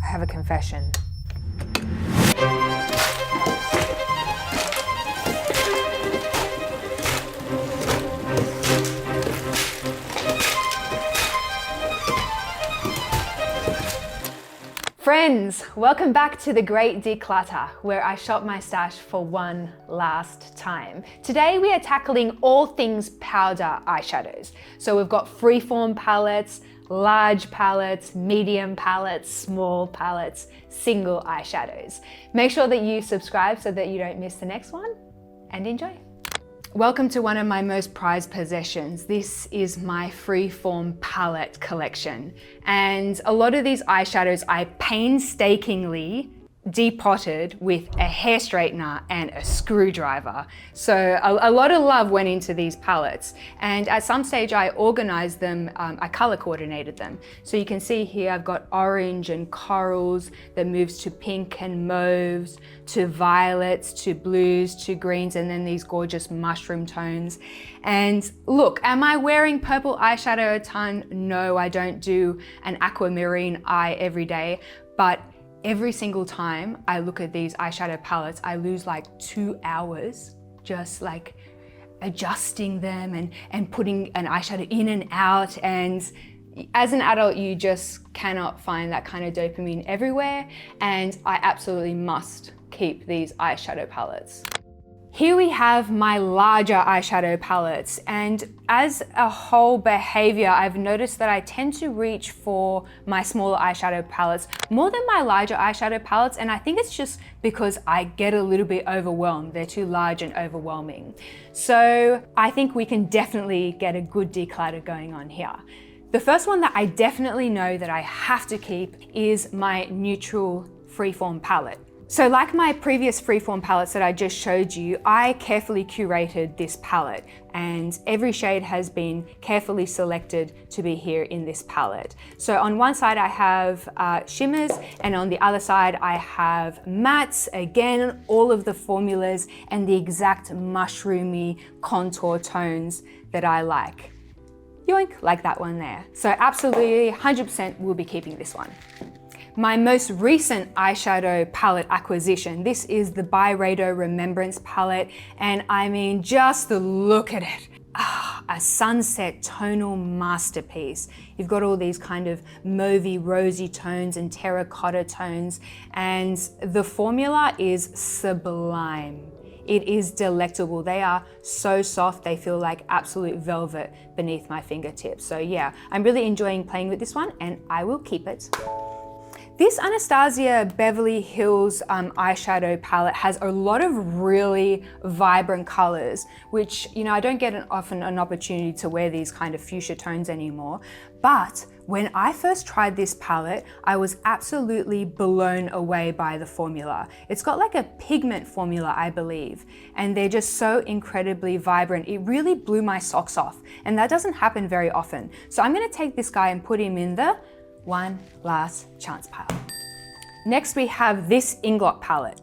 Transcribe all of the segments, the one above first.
I have a confession. Friends, welcome back to The Great Declutter, where I shop my stash for one last time. Today we are tackling all things powder eyeshadows. So we've got freeform palettes, large palettes, medium palettes, small palettes, single eyeshadows. Make sure that you subscribe so that you don't miss the next one, and enjoy. Welcome to one of my most prized possessions. This is my freeform palette collection. And a lot of these eyeshadows I painstakingly depotted with a hair straightener and a screwdriver. So a lot of love went into these palettes. And at some stage I organized them, I color coordinated them. So you can see here I've got orange and corals that moves to pink and mauves, to violets, to blues, to greens, and then these gorgeous mushroom tones. And look, am I wearing purple eyeshadow a ton? No, I don't do an aquamarine eye every day, but every single time I look at these eyeshadow palettes, I lose like 2 hours just like adjusting them and putting an eyeshadow in and out. And as an adult, you just cannot find that kind of dopamine everywhere. And I absolutely must keep these eyeshadow palettes. Here we have my larger eyeshadow palettes, and as a whole behavior, I've noticed that I tend to reach for my smaller eyeshadow palettes more than my larger eyeshadow palettes, and I think it's just because I get a little bit overwhelmed. They're too large and overwhelming. So I think we can definitely get a good declutter going on here. The first one that I definitely know that I have to keep is my neutral freeform palette. So like my previous freeform palettes that I just showed you, I carefully curated this palette, and every shade has been carefully selected to be here in this palette. So on one side I have shimmers, and on the other side I have mattes. Again, all of the formulas and the exact mushroomy contour tones that I like. Yoink, like that one there. So absolutely 100% we'll be keeping this one. My most recent eyeshadow palette acquisition, this is the Byredo Remembrance palette, and I mean, just the look at it. A sunset tonal masterpiece. You've got all these kind of mauvey, rosy tones and terracotta tones, and the formula is sublime. It is delectable. They are so soft, they feel like absolute velvet beneath my fingertips. So yeah, I'm really enjoying playing with this one, and I will keep it. This Anastasia Beverly Hills eyeshadow palette has a lot of really vibrant colors, which, you know, I don't get often an opportunity to wear these kind of fuchsia tones anymore. But when I first tried this palette, I was absolutely blown away by the formula. It's got like a pigment formula, I believe, and they're just so incredibly vibrant. It really blew my socks off, and that doesn't happen very often. So I'm gonna take this guy and put him in the one last chance pile. Next we have this Inglot palette.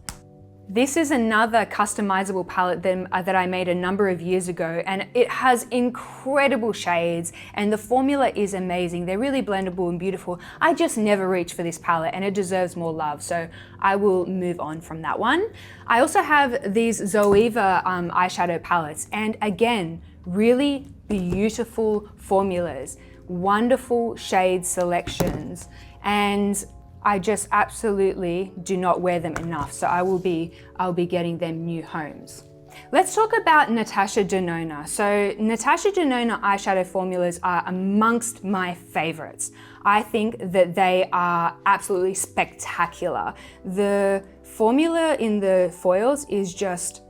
This is another customizable palette that I made a number of years ago, and it has incredible shades and the formula is amazing. They're really blendable and beautiful. I just never reach for this palette, and it deserves more love, so I will move on from that one. I also have these Zoeva eyeshadow palettes, and again, really beautiful formulas, wonderful shade selections, and I just absolutely do not wear them enough. So I'll be getting them new homes. Let's talk about Natasha Denona. So Natasha Denona eyeshadow formulas are amongst my favorites. I think that they are absolutely spectacular. The formula in the foils is just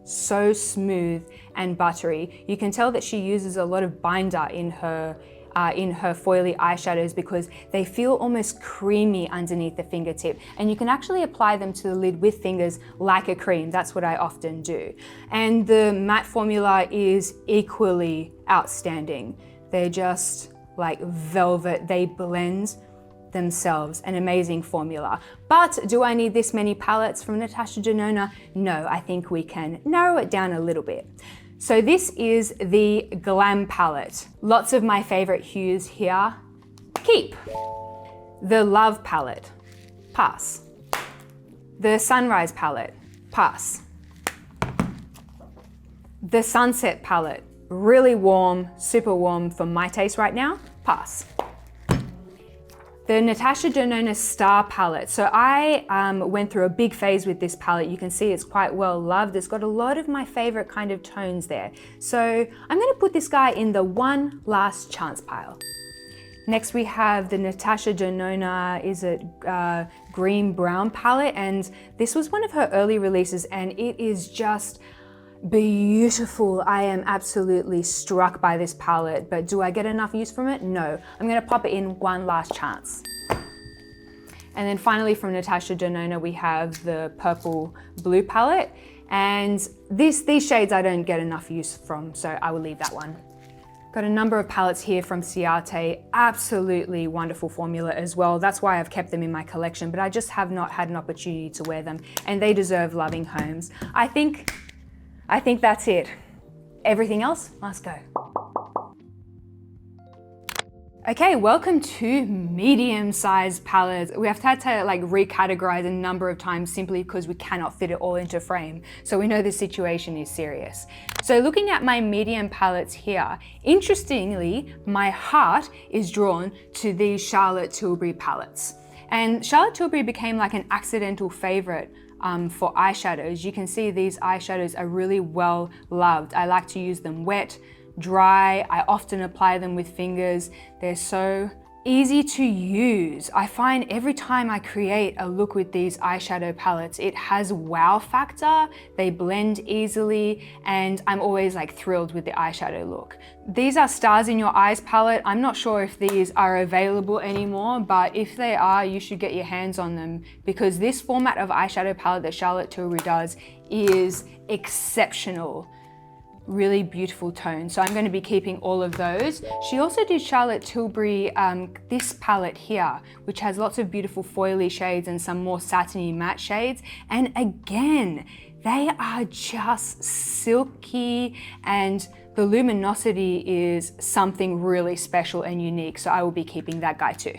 so smooth and buttery. You can tell that she uses a lot of binder in her foily eyeshadows because they feel almost creamy underneath the fingertip, and you can actually apply them to the lid with fingers like a cream. That's what I often do. And the matte formula is equally outstanding. They're just like velvet. They blend themselves, an amazing formula. But do I need this many palettes from Natasha Denona? No, I think we can narrow it down a little bit. So this is the Glam palette. Lots of my favorite hues here. Keep. The Love palette, pass. The Sunrise palette, pass. The Sunset palette, really warm, super warm for my taste right now, pass. The Natasha Denona Star palette. So I went through a big phase with this palette. You can see it's quite well loved. It's got a lot of my favorite kind of tones there. So I'm gonna put this guy in the one last chance pile. Next we have the Natasha Denona, is it green brown palette? And this was one of her early releases and it is just beautiful. I am absolutely struck by this palette, but do I get enough use from it? No. I'm gonna pop it in one last chance. And then finally from Natasha Denona, we have the purple blue palette. And these shades I don't get enough use from, so I will leave that one. Got a number of palettes here from Ciate, absolutely wonderful formula as well. That's why I've kept them in my collection, but I just have not had an opportunity to wear them and they deserve loving homes. I think that's it. Everything else must go. Okay, welcome to medium-sized palettes. We have had to like recategorize a number of times simply because we cannot fit it all into frame. So we know the situation is serious. So looking at my medium palettes here, interestingly, my heart is drawn to these Charlotte Tilbury palettes. And Charlotte Tilbury became like an accidental favorite for eyeshadows. You can see these eyeshadows are really well loved. I like to use them wet, dry. I often apply them with fingers. They're so easy to use. I find every time I create a look with these eyeshadow palettes, it has wow factor. They blend easily and I'm always like thrilled with the eyeshadow look. These are Stars in Your Eyes palette. I'm not sure if these are available anymore, but if they are, you should get your hands on them because this format of eyeshadow palette that Charlotte Tilbury does is exceptional. Really beautiful tone. So I'm going to be keeping all of those. She also did Charlotte Tilbury, this palette here, which has lots of beautiful foily shades and some more satiny matte shades. And again, they are just silky and the luminosity is something really special and unique. So I will be keeping that guy too.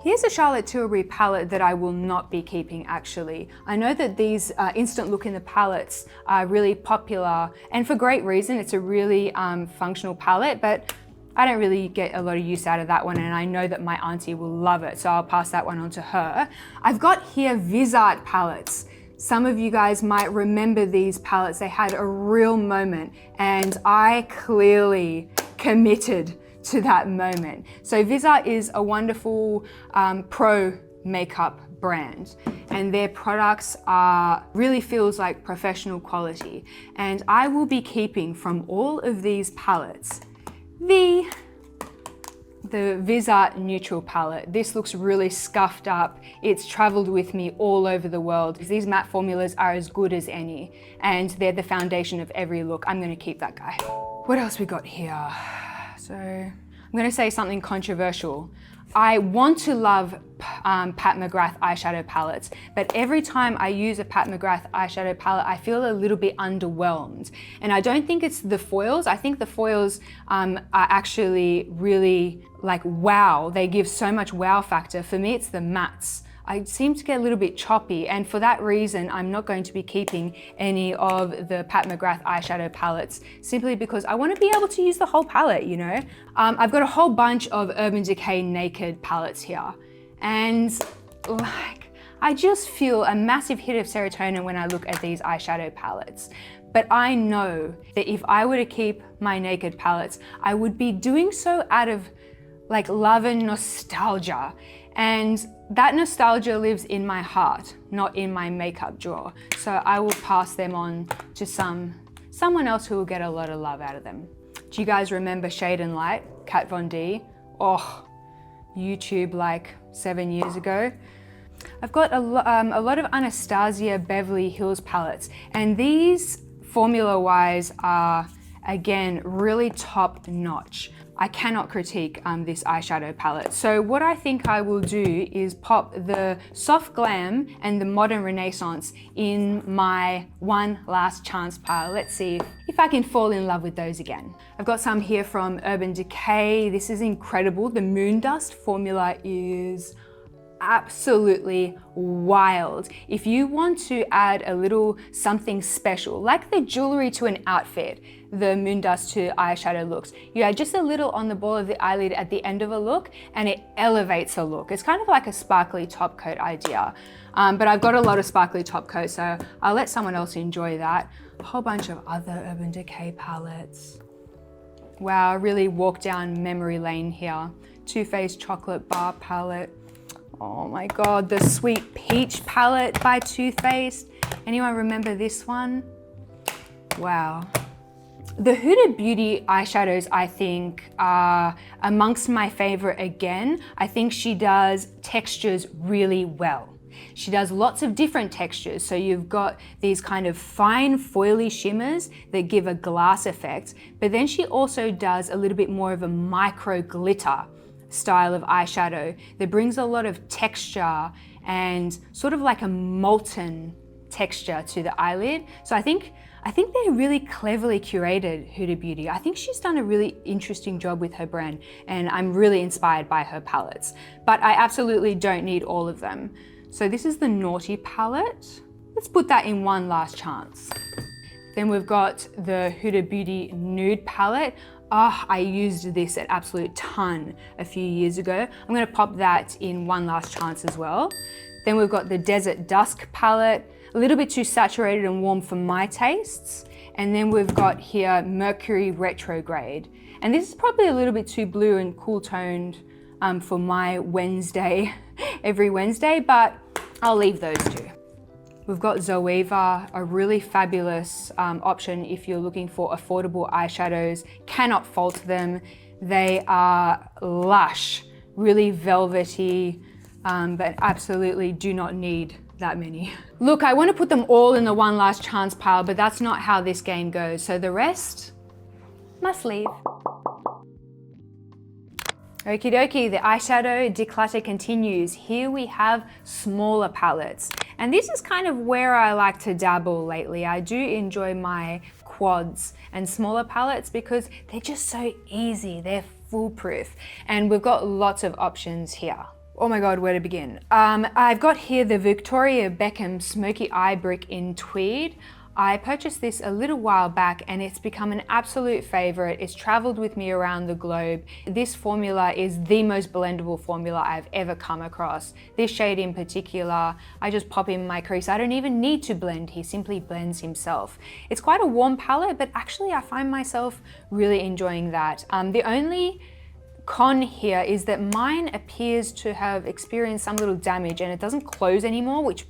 Here's a Charlotte Tilbury palette that I will not be keeping actually. I know that these instant look in the palettes are really popular and for great reason. It's a really functional palette, but I don't really get a lot of use out of that one and I know that my auntie will love it, so I'll pass that one on to her. I've got here Visart palettes. Some of you guys might remember these palettes. They had a real moment and I clearly committed to that moment. So Visart is a wonderful pro makeup brand and their products really feels like professional quality. And I will be keeping from all of these palettes the Visart Neutral palette. This looks really scuffed up. It's traveled with me all over the world. These matte formulas are as good as any and they're the foundation of every look. I'm gonna keep that guy. What else we got here? So I'm gonna say something controversial. I want to love Pat McGrath eyeshadow palettes, but every time I use a Pat McGrath eyeshadow palette, I feel a little bit underwhelmed. And I don't think it's the foils. I think the foils are actually really like wow. They give so much wow factor. For me, it's the mattes. I seem to get a little bit choppy, and for that reason, I'm not going to be keeping any of the Pat McGrath eyeshadow palettes, simply because I want to be able to use the whole palette, you know? I've got a whole bunch of Urban Decay Naked palettes here, and like, I just feel a massive hit of serotonin when I look at these eyeshadow palettes. But I know that if I were to keep my Naked palettes, I would be doing so out of like love and nostalgia. And that nostalgia lives in my heart, not in my makeup drawer. So I will pass them on to someone else who will get a lot of love out of them. Do you guys remember Shade and Light, Kat Von D? Oh, YouTube like 7 years ago. I've got a lot of Anastasia Beverly Hills palettes, and these formula-wise are, again, really top notch. I cannot critique this eyeshadow palette. So what I think I will do is pop the Soft Glam and the Modern Renaissance in my one last chance pile. Let's see if I can fall in love with those again. I've got some here from Urban Decay. This is incredible. The Moon Dust formula is absolutely wild. If you want to add a little something special, like the jewelry to an outfit, the Moondust to eyeshadow looks, you add just a little on the ball of the eyelid at the end of a look and it elevates a look. It's kind of like a sparkly top coat idea. But I've got a lot of sparkly top coats, so I'll let someone else enjoy that. A whole bunch of other Urban Decay palettes. Wow, I really walked down memory lane here. Too Faced Chocolate Bar palette. Oh my God, the Sweet Peach palette by Too Faced. Anyone remember this one? Wow. The Huda Beauty eyeshadows, I think, are amongst my favorite again. I think she does textures really well. She does lots of different textures. So you've got these kind of fine foily shimmers that give a glass effect, but then she also does a little bit more of a micro glitter style of eyeshadow that brings a lot of texture and sort of like a molten texture to the eyelid. So I think they're really cleverly curated, Huda Beauty. I think she's done a really interesting job with her brand, and I'm really inspired by her palettes. But I absolutely don't need all of them. So this is the Naughty palette. Let's put that in one last chance. Then we've got the Huda Beauty Nude palette. Oh, I used this an absolute ton a few years ago. I'm gonna pop that in one last chance as well. Then we've got the Desert Dusk palette, a little bit too saturated and warm for my tastes. And then we've got here Mercury Retrograde. And this is probably a little bit too blue and cool toned for my Wednesday, every Wednesday, but I'll leave those two. We've got Zoeva, a really fabulous option if you're looking for affordable eyeshadows. Cannot fault them. They are lush, really velvety, but absolutely do not need that many. Look, I want to put them all in the one last chance pile, but that's not how this game goes. So the rest must leave. Okie dokie, the eyeshadow declutter continues. Here we have smaller palettes. And this is kind of where I like to dabble lately. I do enjoy my quads and smaller palettes because they're just so easy. They're foolproof. And we've got lots of options here. Oh my God, where to begin? I've got here the Victoria Beckham Smoky Eye Brick in Tweed. I purchased this a little while back and it's become an absolute favorite. It's traveled with me around the globe. This formula is the most blendable formula I've ever come across. This shade in particular, I just pop in my crease. I don't even need to blend. He simply blends himself. It's quite a warm palette, but actually I find myself really enjoying that. The only con here is that mine appears to have experienced some little damage and it doesn't close anymore, which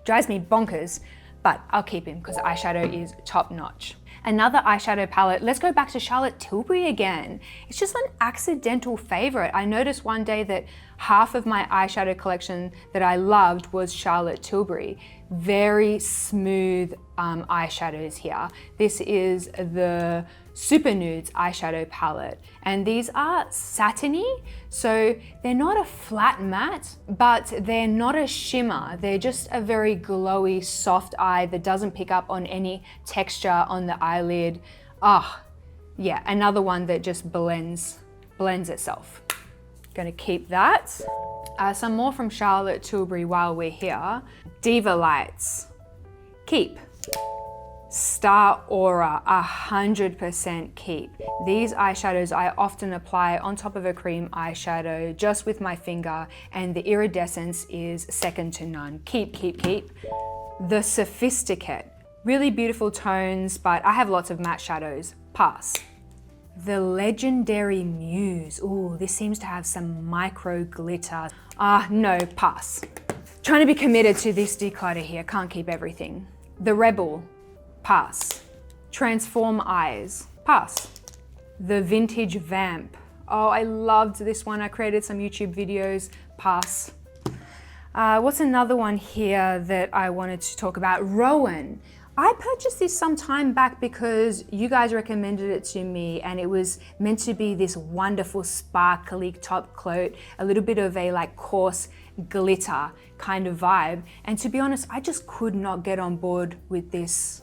drives me bonkers. But I'll keep him because eyeshadow is top notch. Another eyeshadow palette, let's go back to Charlotte Tilbury again. It's just an accidental favorite. I noticed one day that half of my eyeshadow collection that I loved was Charlotte Tilbury. Very smooth eyeshadows here. This is the Super Nudes eyeshadow palette. And these are satiny, so they're not a flat matte, but they're not a shimmer. They're just a very glowy, soft eye that doesn't pick up on any texture on the eyelid. Yeah, another one that just blends itself. Gonna keep that. Some more from Charlotte Tilbury while we're here. Diva Lights, keep. Star Aura, 100% keep. These eyeshadows I often apply on top of a cream eyeshadow just with my finger, and the iridescence is second to none. Keep, keep, keep. The Sophisticate, really beautiful tones, but I have lots of matte shadows. Pass. The Legendary Muse. Ooh, this seems to have some micro glitter. No, pass. Trying to be committed to this declutter here, can't keep everything. The Rebel, pass. Transform Eyes, pass. The Vintage Vamp. Oh, I loved this one. I created some YouTube videos, pass. What's another one here that I wanted to talk about? Rowan. I purchased this some time back because you guys recommended it to me, and it was meant to be this wonderful sparkly top coat, a little bit of a like coarse glitter kind of vibe. And to be honest, I just could not get on board with this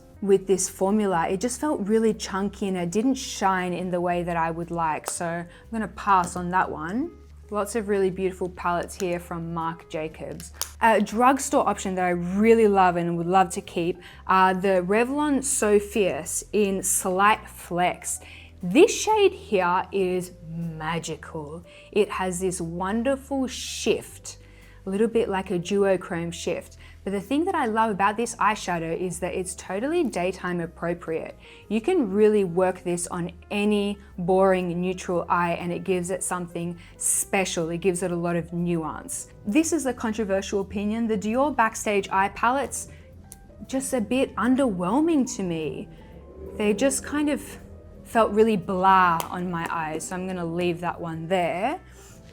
formula. It just felt really chunky and it didn't shine in the way that I would like. So I'm gonna pass on that one. Lots of really beautiful palettes here from Marc Jacobs. A drugstore option that I really love and would love to keep are the Revlon So Fierce in Slight Flex. This shade here is magical. It has this wonderful shift, a little bit like a duochrome shift. But the thing that I love about this eyeshadow is that it's totally daytime appropriate. You can really work this on any boring neutral eye and it gives it something special. It gives it a lot of nuance. This is a controversial opinion. The Dior Backstage eye palettes, just a bit underwhelming to me. They just kind of felt really blah on my eyes, so I'm gonna leave that one there.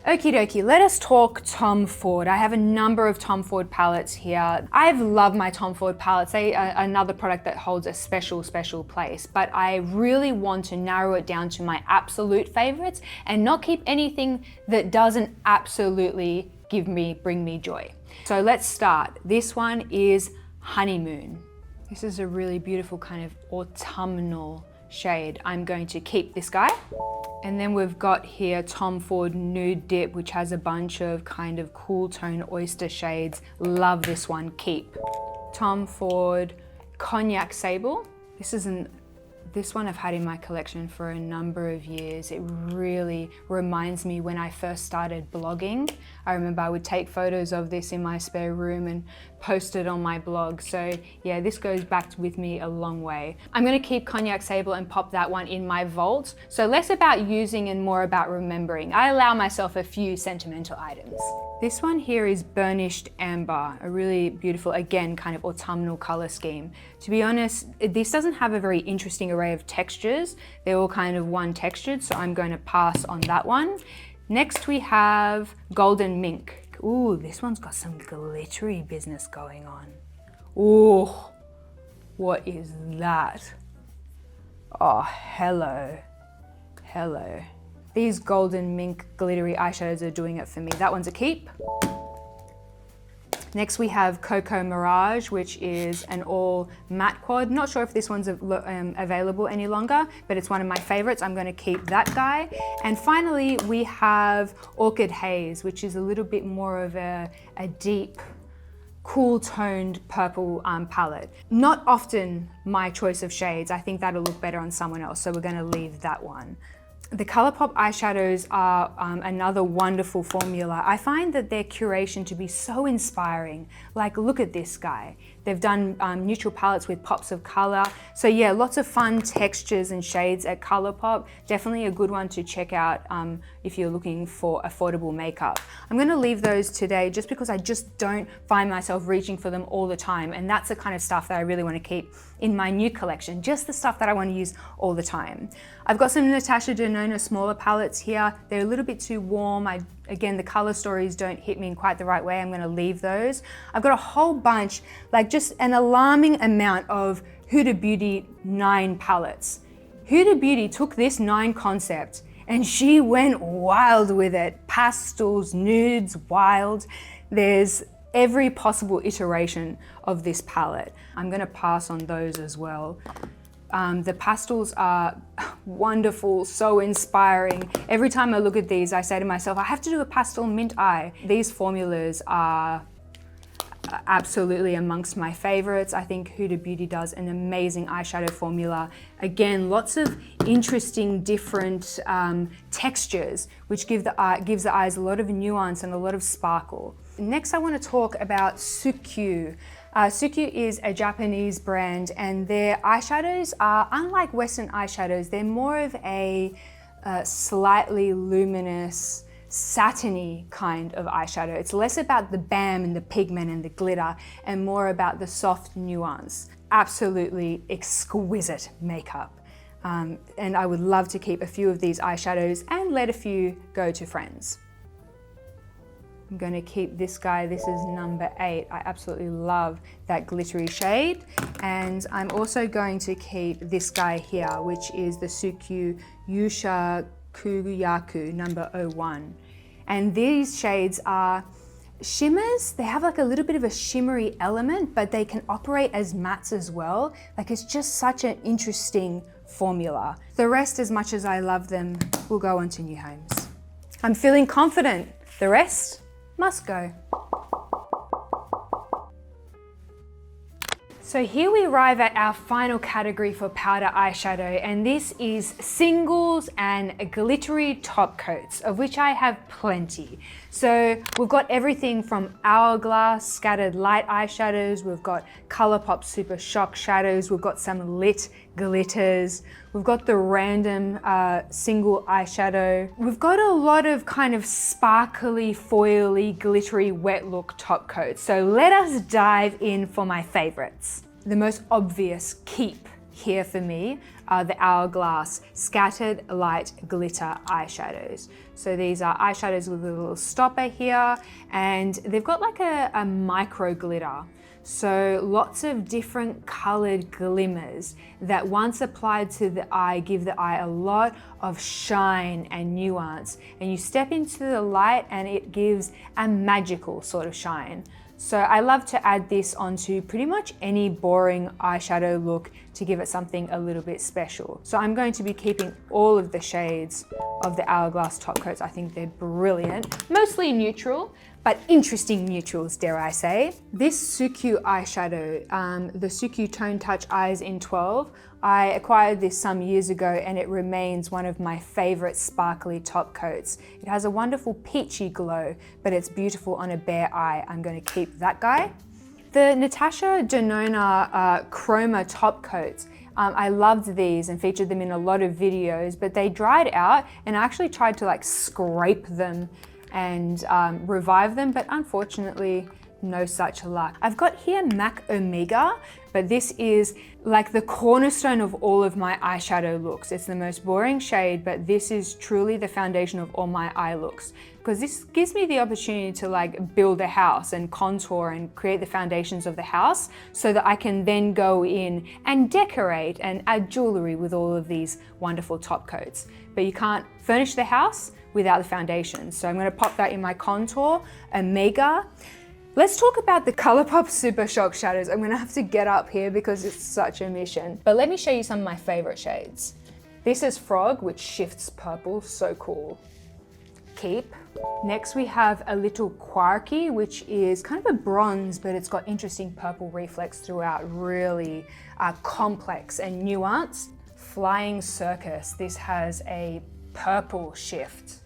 Okie dokie, let us talk Tom Ford. I have a number of Tom Ford palettes here. I've loved my Tom Ford palettes. They are another product that holds a special place, but I really want to narrow it down to my absolute favorites and not keep anything that doesn't absolutely bring me joy. So let's start. This one is Honeymoon. This is a really beautiful kind of autumnal shade. I'm going to keep this guy. And then we've got here Tom Ford Nude Dip, which has a bunch of kind of cool tone oyster shades. Love this one, keep. Tom Ford Cognac Sable. This one I've had in my collection for a number of years. It really reminds me when I first started blogging. I remember I would take photos of this in my spare room and post it on my blog. So yeah, this goes back with me a long way. I'm gonna keep Cognac Sable and pop that one in my vault. So less about using and more about remembering. I allow myself a few sentimental items. This one here is Burnished Amber, a really beautiful, again, kind of autumnal color scheme. To be honest, this doesn't have a very interesting array of textures. They're all kind of one textured, so I'm going to pass on that one. Next we have Golden Mink. Ooh, this one's got some glittery business going on. Ooh, what is that? Oh, hello. These Golden Mink glittery eyeshadows are doing it for me. That one's a keep. Next we have Cocoa Mirage, which is an all matte quad. Not sure if this one's available any longer, but it's one of my favorites. I'm gonna keep that guy. And finally, we have Orchid Haze, which is a little bit more of a deep, cool toned purple palette. Not often my choice of shades. I think that'll look better on someone else, so we're gonna leave that one. The ColourPop eyeshadows are another wonderful formula. I find that their curation to be so inspiring. Like, look at this guy. They've done neutral palettes with pops of color. So yeah, lots of fun textures and shades at ColourPop. Definitely a good one to check out if you're looking for affordable makeup. I'm gonna leave those today just because I just don't find myself reaching for them all the time. And that's the kind of stuff that I really wanna keep in my new collection, just the stuff that I wanna use all the time. I've got some Natasha Denona smaller palettes here. They're a little bit too warm. Again, the color stories don't hit me in quite the right way. I'm gonna leave those. I've got a whole bunch, like just an alarming amount of Huda Beauty 9 palettes. Huda Beauty took this 9 concept and she went wild with it. Pastels, nudes, wild. There's every possible iteration of this palette. I'm gonna pass on those as well. The pastels are wonderful, so inspiring. Every time I look at these, I say to myself, I have to do a pastel mint eye. These formulas are absolutely amongst my favorites. I think Huda Beauty does an amazing eyeshadow formula. Again, lots of interesting, different textures, which gives the eyes a lot of nuance and a lot of sparkle. Next, I want to talk about Sukyu. Sukyu is a Japanese brand and their eyeshadows are, unlike Western eyeshadows, they're more of a slightly luminous, satiny kind of eyeshadow. It's less about the bam and the pigment and the glitter and more about the soft nuance. Absolutely exquisite makeup. And I would love to keep a few of these eyeshadows and let a few go to friends. I'm going to keep this guy. This is number 8. I absolutely love that glittery shade. And I'm also going to keep this guy here, which is the Sukyu Yusha Kuyaku number 01. And these shades are shimmers. They have like a little bit of a shimmery element, but they can operate as mattes as well. Like, it's just such an interesting formula. The rest, as much as I love them, will go on to new homes. I'm feeling confident. The rest must go. So here we arrive at our final category for powder eyeshadow, and this is singles and glittery top coats, of which I have plenty. So we've got everything from Hourglass scattered light eyeshadows, we've got Colourpop Super Shock shadows, we've got some lit glitters, we've got the random single eyeshadow. We've got a lot of kind of sparkly, foily, glittery, wet look top coats. So let us dive in for my favorites. The most obvious keep here for me are the Hourglass scattered light glitter eyeshadows. So these are eyeshadows with a little stopper here, and they've got like a micro glitter. So lots of different colored glimmers that once applied to the eye, give the eye a lot of shine and nuance. And you step into the light and it gives a magical sort of shine. So I love to add this onto pretty much any boring eyeshadow look to give it something a little bit special. So I'm going to be keeping all of the shades of the Hourglass top coats. I think they're brilliant, mostly neutral, but interesting neutrals, dare I say. This Sukyu eyeshadow, the Sukyu Tone Touch Eyes in 12, I acquired this some years ago and it remains one of my favorite sparkly top coats. It has a wonderful peachy glow, but it's beautiful on a bare eye. I'm going to keep that guy. The Natasha Denona Chroma top coats, I loved these and featured them in a lot of videos, but they dried out and I actually tried to like scrape them and revive them, but unfortunately no such luck. I've got here MAC Omega, but this is like the cornerstone of all of my eyeshadow looks. It's the most boring shade, but this is truly the foundation of all my eye looks, because this gives me the opportunity to like build a house and contour and create the foundations of the house so that I can then go in and decorate and add jewelry with all of these wonderful top coats. But you can't furnish the house without the foundation. So I'm going to pop that in my contour, Omega. Let's talk about the Colourpop Super Shock shadows. I'm going to have to get up here because it's such a mission. But let me show you some of my favorite shades. This is Frog, which shifts purple, so cool. Keep. Next we have a little Quarky, which is kind of a bronze, but it's got interesting purple reflex throughout, really complex and nuanced. Flying Circus, this has a purple shift.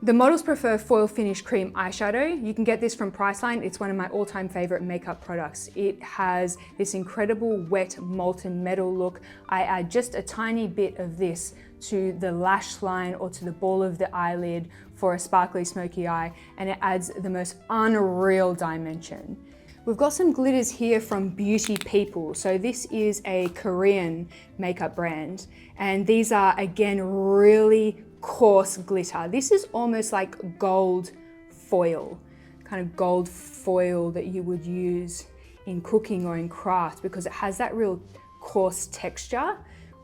The models prefer foil finish cream eyeshadow. You can get this from Priceline. It's one of my all-time favorite makeup products. It has this incredible wet molten metal look. I add just a tiny bit of this to the lash line or to the ball of the eyelid for a sparkly smoky eye, and it adds the most unreal dimension. We've got some glitters here from Beauty People. So this is a Korean makeup brand, and these are again really coarse glitter. This is almost like gold foil, kind of gold foil that you would use in cooking or in craft, because it has that real coarse texture,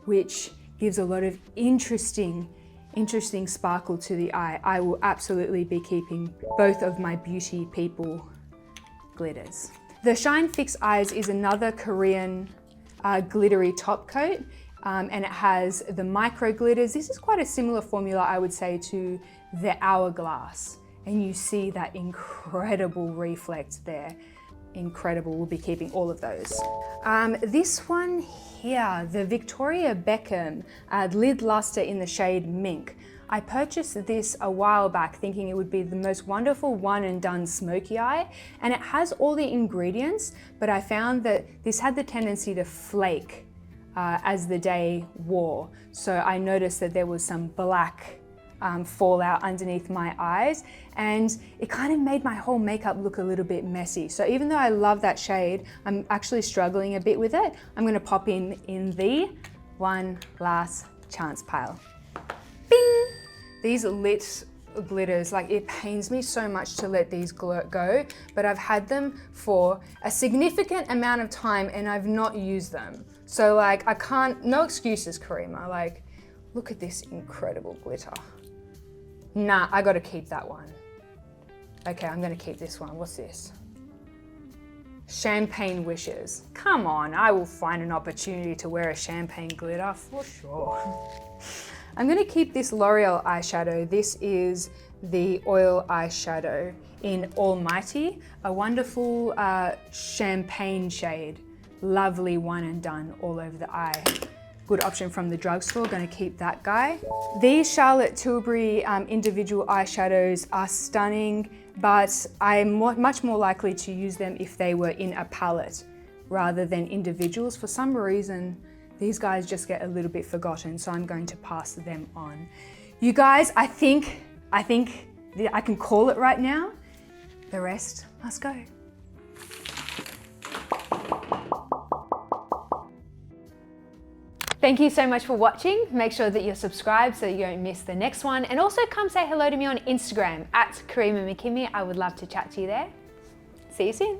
which gives a lot of interesting sparkle to the eye. I will absolutely be keeping both of my Beauty People glitters. The Shine Fix Eyes is another Korean glittery top coat. And it has the micro glitters. This is quite a similar formula, I would say, to the Hourglass. And you see that incredible reflect there. Incredible, we'll be keeping all of those. This one here, the Victoria Beckham Lid Luster in the shade Mink. I purchased this a while back thinking it would be the most wonderful one and done smoky eye, and it has all the ingredients, but I found that this had the tendency to flake as the day wore. So I noticed that there was some black fallout underneath my eyes, and it kind of made my whole makeup look a little bit messy. So even though I love that shade, I'm actually struggling a bit with it. I'm going to pop in the one last chance pile. Bing! These lit glitters, like it pains me so much to let these go, but I've had them for a significant amount of time and I've not used them. So like I can't, no excuses, Karima. Like, look at this incredible glitter. Nah, I gotta keep that one. Okay, I'm gonna keep this one. What's this? Champagne Wishes. Come on, I will find an opportunity to wear a champagne glitter for sure. I'm gonna keep this L'Oreal eyeshadow. This is the oil eyeshadow in Almighty, a wonderful champagne shade. Lovely one and done all over the eye. Good option from the drugstore, gonna keep that guy. These Charlotte Tilbury individual eyeshadows are stunning, but I'm much more likely to use them if they were in a palette rather than individuals. For some reason, these guys just get a little bit forgotten, so I'm going to pass them on. You guys, I think I can call it right now. The rest must go. Thank you so much for watching. Make sure that you're subscribed so you don't miss the next one. And also come say hello to me on Instagram at Karima McKimmie. I would love to chat to you there. See you soon.